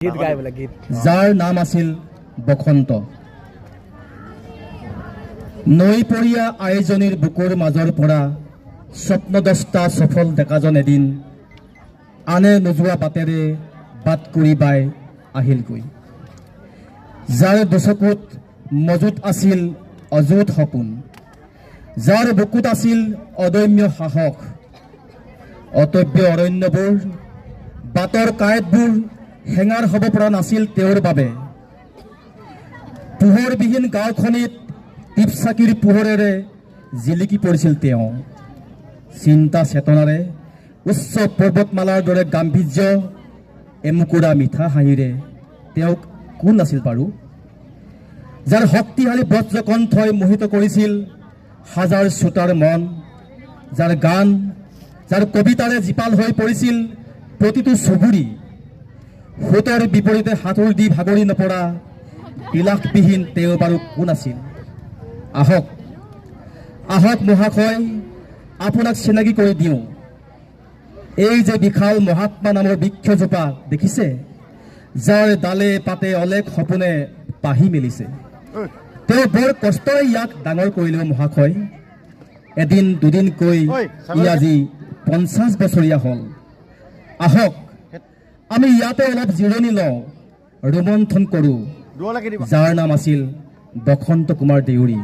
যাৰ নাম আছিল বসন্ত। নৈপৰীয়া আইজনীৰ বুকুৰ মাজৰ পৰা স্বপ্নদষ্টা সফল ডেকাজন এদিন আনে নোযোৱা বাটেৰে বাট কৰি বাই আহিলগৈ। যাৰ দুচকুত মজুত আছিল অযুত সপোন, যাৰ বুকুত আছিল অদম্য সাহস। অতব্য অৰণ্যবোৰ, বাটৰ কাঁইটবোৰ হেঙাৰ হ'ব পৰা নাছিল তেওঁৰ বাবে। পোহৰবিহীন গাঁওখনিত টিপচাকিৰ পোহৰেৰে জিলিকি পৰিছিল তেওঁ। চিন্তা চেতনাৰে উচ্চ পৰ্বতমালাৰ দৰে গাম্ভীৰ্য, এমুকুৰা মিঠা হাঁহিৰে তেওঁক কোন আছিল বাৰু? যাৰ শক্তিশালী বজ্ৰকণ্ঠই মোহিত কৰিছিল হাজাৰ শ্ৰোতাৰ মন, যাৰ গান, যাৰ কবিতাৰে জীপাল হৈ পৰিছিল প্ৰতিটো চুবুৰী। সোঁতৰ বিপৰীতে সাঁতোৰ দি ভাগৰি নপৰা বিলাসবিহীন তেওঁ বাৰু কোন আছিল? আহক আহক মহাশয়, আপোনাক চিনাকি কৰি দিওঁ। এই যে বিশাল মহাত্মা নামৰ বৃক্ষজোপা দেখিছে, যাৰ ডালে পাতে অলেখ সপোনে পাহি মেলিছে। তেওঁ বৰ কষ্টৰে ইয়াক ডাঙৰ কৰিলেও মহাশয়, এদিন দুদিনকৈ ই আজি 50 বছৰীয়া হ'ল। আহক আমি ইয়াতে অলপ জিৰণি লওঁ, ৰোমন্থন কৰোঁ। যাৰ নাম আছিল বসন্ত কুমাৰ দেউৰী।